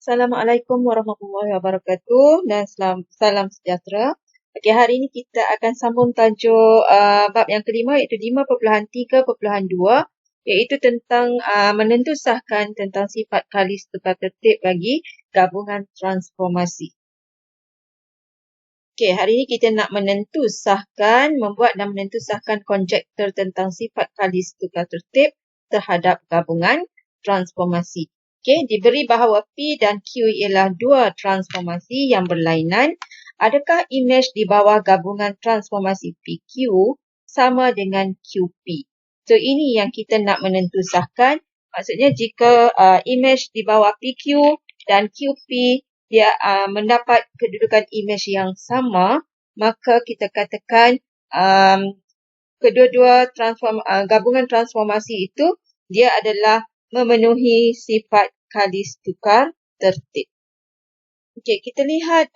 Assalamualaikum warahmatullahi wabarakatuh dan salam sejahtera. Okey, hari ini kita akan sambung tajuk bab yang kelima iaitu 5.3.2 iaitu tentang menentusahkan tentang sifat kalis tukar tertib bagi gabungan transformasi. Okey, hari ini kita nak membuat dan menentusahkan konjektur tentang sifat kalis tukar tertib terhadap gabungan transformasi. Okey, diberi bahawa P dan Q ialah dua transformasi yang berlainan. Adakah imej di bawah gabungan transformasi PQ sama dengan QP? So, ini yang kita nak menentusahkan. Maksudnya, jika imej di bawah PQ dan QP dia mendapat kedudukan imej yang sama, maka kita katakan kedua-dua gabungan transformasi itu dia adalah memenuhi sifat kalis tukar tertib. Okey, kita lihat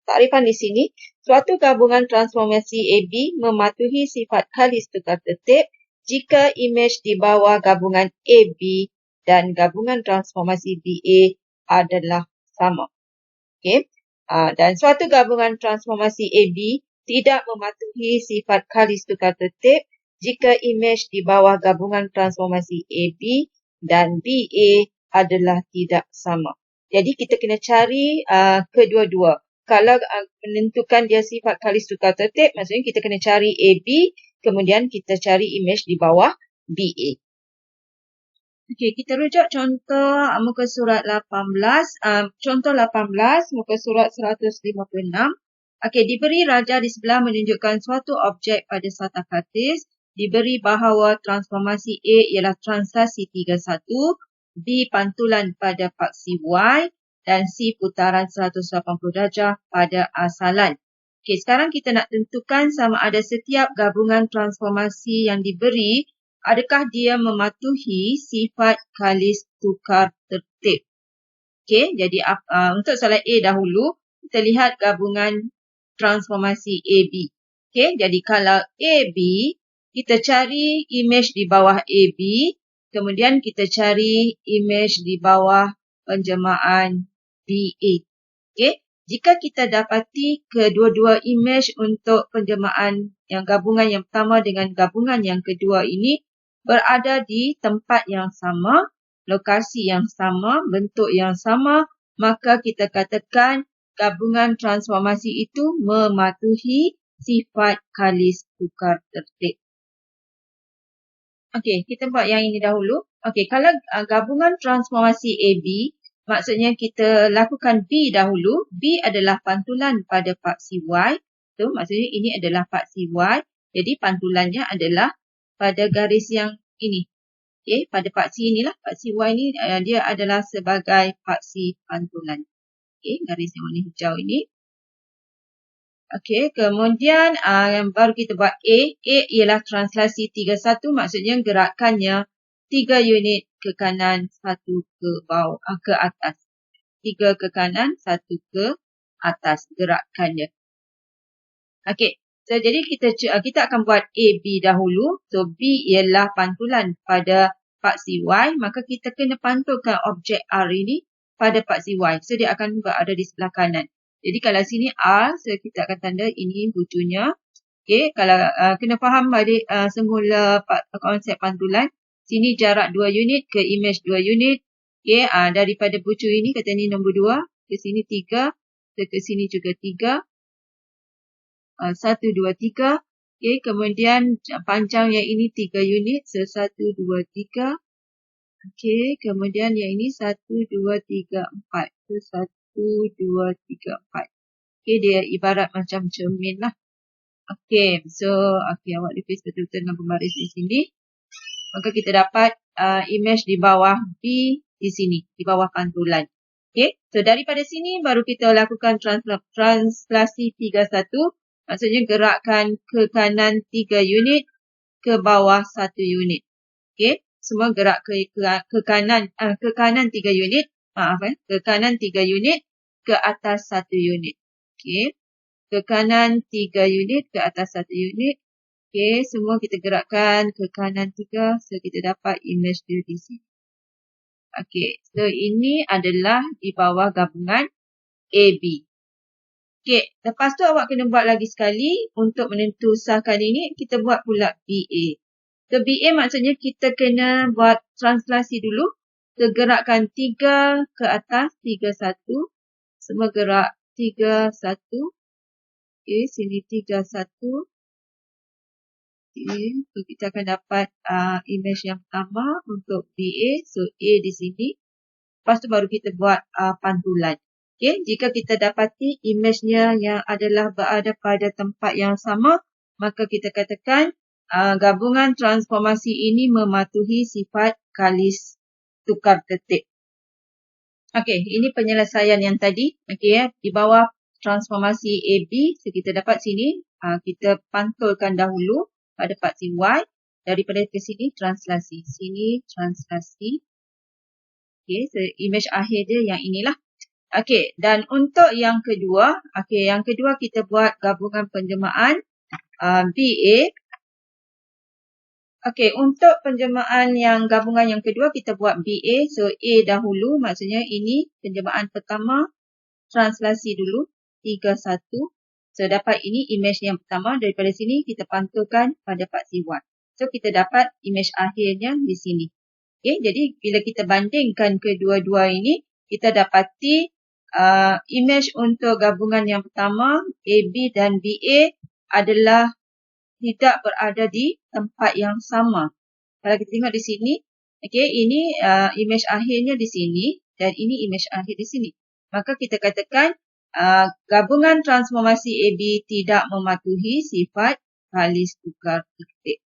takrifan di sini. Suatu gabungan transformasi AB mematuhi sifat kalis tukar tertib jika imej di bawah gabungan AB dan gabungan transformasi BA adalah sama. Okey. Dan suatu gabungan transformasi AB tidak mematuhi sifat kalis tukar tertib jika imej di bawah gabungan transformasi AB dan BA adalah tidak sama. Jadi kita kena cari kedua-dua. Kalau menentukan dia sifat kalis tukar tertib, maksudnya kita kena cari AB, kemudian kita cari imej di bawah BA. Okey, kita rujuk contoh muka surat 18. Contoh 18, muka surat 156. Okey, diberi raja di sebelah menunjukkan suatu objek pada sata kartis. Diberi bahawa transformasi A ialah translasi 31, B pantulan pada paksi Y dan C putaran 180 darjah pada asalan. Okey, sekarang kita nak tentukan sama ada setiap gabungan transformasi yang diberi adakah dia mematuhi sifat kalis tukar tertib. Okey, jadi untuk soalan A dahulu, kita lihat gabungan transformasi AB. Okey, jadi kalau AB, kita cari imej di bawah AB, kemudian kita cari imej di bawah penjemahan BA. Okey, jika kita dapati kedua-dua imej untuk penjemahan yang gabungan yang pertama dengan gabungan yang kedua ini berada di tempat yang sama, lokasi yang sama, bentuk yang sama, maka kita katakan gabungan transformasi itu mematuhi sifat kalis tukar tertib. Okey, kita buat yang ini dahulu. Okey, kalau gabungan transformasi AB, maksudnya kita lakukan B dahulu. B adalah pantulan pada paksi Y. So, maksudnya ini adalah paksi Y. Jadi, pantulannya adalah pada garis yang ini. Okey, pada paksi inilah. Paksi Y ini dia adalah sebagai paksi pantulan. Okey, garis yang warna hijau ini. Okey, kemudian yang baru kita buat A. A ialah translasi 31, maksudnya gerakannya 3 unit ke kanan, 1 ke bawah, ke atas. 3 ke kanan, 1 ke atas gerakannya. Okey, so jadi kita akan buat A, B dahulu. So B ialah pantulan pada paksi Y, maka kita kena pantulkan objek R ini pada paksi Y. So dia akan berada di sebelah kanan. Jadi kalau sini R, so kita akan tanda ini bucunya. Okey, kalau kena faham balik semula konsep pantulan. Sini jarak 2 unit ke imej 2 unit. Okey, daripada bucu ini kata ni nombor 2, ke sini 3, ke sini juga 3. 1, 2, 3. Okey, kemudian panjang yang ini 3 unit. So 1, 2, 3. Okey, kemudian yang ini 1, 2, 3, 4. So 1, 2, 3, 4. Okey, dia ibarat macam cermin lah. Okey, so awak lukis betul-betul dalam pembaris di sini. Maka kita dapat imej di bawah B di sini, di bawah pantulan. Okey, so daripada sini baru kita lakukan translasi 31. Maksudnya gerakkan ke kanan 3 unit, ke bawah 1 unit. Okey, semua gerak ke kanan 3 unit, ke kanan 3 unit, ke atas 1 unit. Okey, ke kanan 3 unit, ke atas 1 unit. Okey, semua kita gerakkan ke kanan 3, so kita dapat imej dia di sini. Okey, so ini adalah di bawah gabungan AB. Okey, lepas tu awak kena buat lagi sekali untuk menentusahkan ini, kita buat pula BA. So, BA maksudnya kita kena buat translasi dulu. So, gerakkan 3 ke atas, 3, 1. Semua gerak 3, 1. Okey, sini 3, 1. Okay, so kita akan dapat image yang pertama untuk BA. So, A di sini. Lepas tu baru kita buat pantulan. Okay, jika kita dapati image-nya yang adalah berada pada tempat yang sama, maka kita katakan gabungan transformasi ini mematuhi sifat kalis tukar tertib. Okay, ini penyelesaian yang tadi. Okay, di bawah transformasi AB, so kita dapat sini, kita pantulkan dahulu pada paksi Y. Daripada ke sini, translasi. Sini, translasi. Okay, so image akhir dia yang inilah. Okay, dan untuk yang kedua, okay, yang kedua kita buat gabungan penjemahan BA. Okay, untuk penjemahan yang gabungan yang kedua, kita buat BA. So, A dahulu, maksudnya ini penjemahan pertama. Translasi dulu, 3, 1. So, dapat ini image yang pertama. Daripada sini, kita pantulkan pada paksi Y. So, kita dapat image akhirnya di sini. Okay, jadi bila kita bandingkan kedua-dua ini, kita dapati image untuk gabungan yang pertama, AB dan BA adalah tidak berada di tempat yang sama. Kalau kita tengok di sini, okay, ini image akhirnya di sini dan ini image akhir di sini. Maka kita katakan gabungan transformasi AB tidak mematuhi sifat kalis tukar tertib.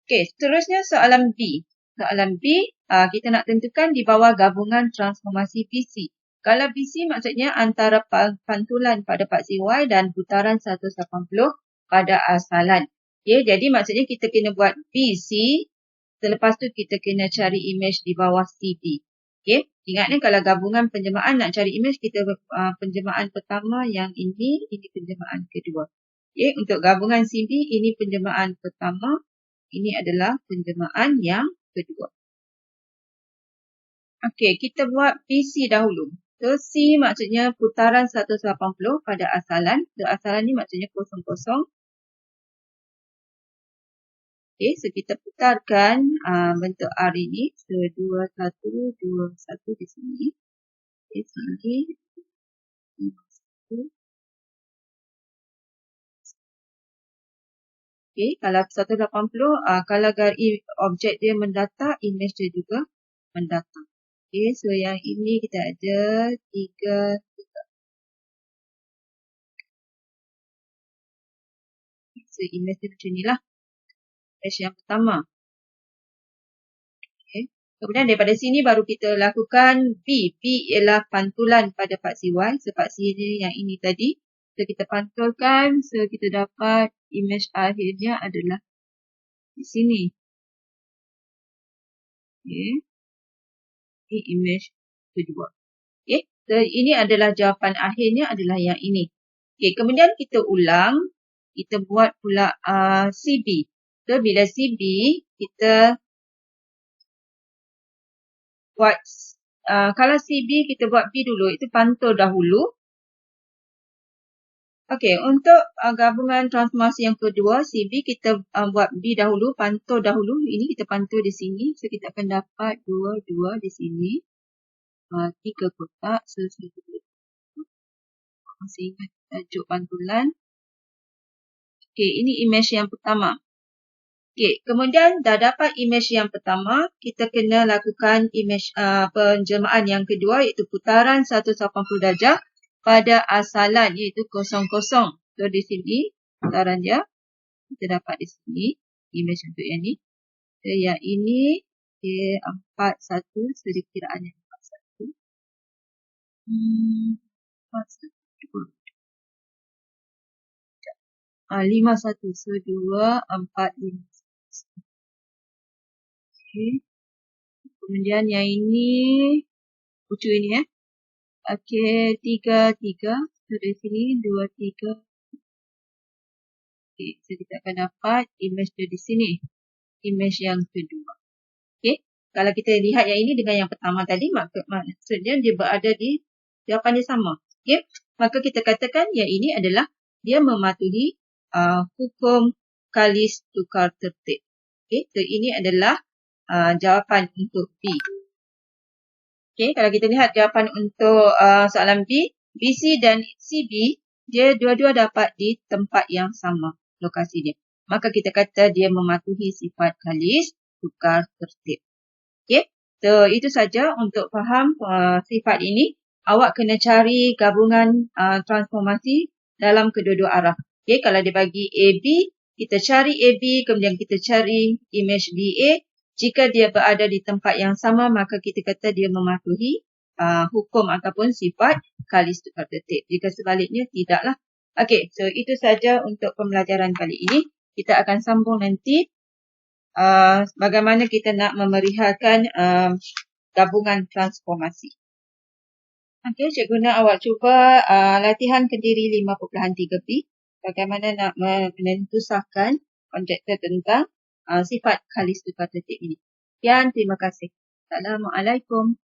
Okey, seterusnya soalan B. Soalan B, kita nak tentukan di bawah gabungan transformasi BC. Kalau BC maksudnya antara pantulan pada paksi Y dan putaran 180 pada asalan. Okay, jadi maksudnya kita kena buat BC, selepas tu kita kena cari image di bawah CB. Okay, ingat ni kalau gabungan penjemahan nak cari image, kita penjemahan pertama yang ini penjemahan kedua. Okay, untuk gabungan CB, ini penjemahan pertama, ini adalah penjemahan yang kedua. Okey, kita buat PC dahulu. So, C maksudnya putaran 180 pada asalan. So, asalan ni maksudnya 00. Okey, so kita putarkan bentuk R ini. So, 2, 1, 2, 1 di sini. Okey, sini. 2, 1. Okey, kalau 180, kalau objek dia mendata, image dia juga mendata. Okey, so yang ini kita ada 3, 3. So, image dia macam inilah. Image yang pertama. Okay. Kemudian daripada sini baru kita lakukan B. B ialah pantulan pada paksi Y. So, paksi ini yang ini tadi. So, kita pantulkan. So, kita dapat image akhirnya adalah di sini. Okay. Ini image kedua. Okay. So, ini adalah jawapan akhirnya adalah yang ini. Okay. Kemudian kita ulang. Kita buat pula CB. So, bila CB, kita buat, kalau CB kita buat B dulu, itu pantul dahulu. Okey, untuk gabungan transformasi yang kedua, CB kita buat B dahulu, pantul dahulu. Ini kita pantul di sini. So, kita akan dapat 2, 2 di sini. 3 kotak. So, masih ingat tajuk pantulan. Okey, ini image yang pertama. Okey, kemudian dah dapat image yang pertama, kita kena lakukan image penjelmaan yang kedua, iaitu putaran 180 darjah pada asalan, iaitu 00. So, di sini putaran dia, kita dapat di sini image untuk yang ni. So, yang ini, okay, 41, so dikiraan yang 41. 41. 51, so 2, 4, 5. Okay. Kemudian yang ini, lucu ini Okey, 3, 3. So, dari sini 2, 3. Okey, so kita akan dapat image dia di sini. Image yang kedua. Okey. Kalau kita lihat yang ini dengan yang pertama tadi, maksudnya dia berada di jawapan dia sama. Okay? Maka kita katakan yang ini adalah dia mematuhi hukum kalis tukar tertib. Okay? So, ini adalah jawapan untuk B. Okay? Kalau kita lihat jawapan untuk soalan B, BC dan CB, dia dua-dua dapat di tempat yang sama lokasi dia. Maka kita kata dia mematuhi sifat kalis tukar tertib. Okay? So, itu saja untuk faham sifat ini. Awak kena cari gabungan transformasi dalam kedua-dua arah. Okay? Kalau dia bagi AB, kita cari AB, kemudian kita cari image BA. Jika dia berada di tempat yang sama, maka kita kata dia mematuhi hukum ataupun sifat kalis tukar tertib. Jika sebaliknya, tidaklah. Okay, so itu saja untuk pembelajaran kali ini. Kita akan sambung nanti bagaimana kita nak memerihalkan gabungan transformasi. Okey, cikgu nak awak cuba latihan Kendiri 5.3b. Bagaimana nak menentusahkan konjektor tentang sifat kalis tukar tertib ini. Sekian, terima kasih. Assalamualaikum.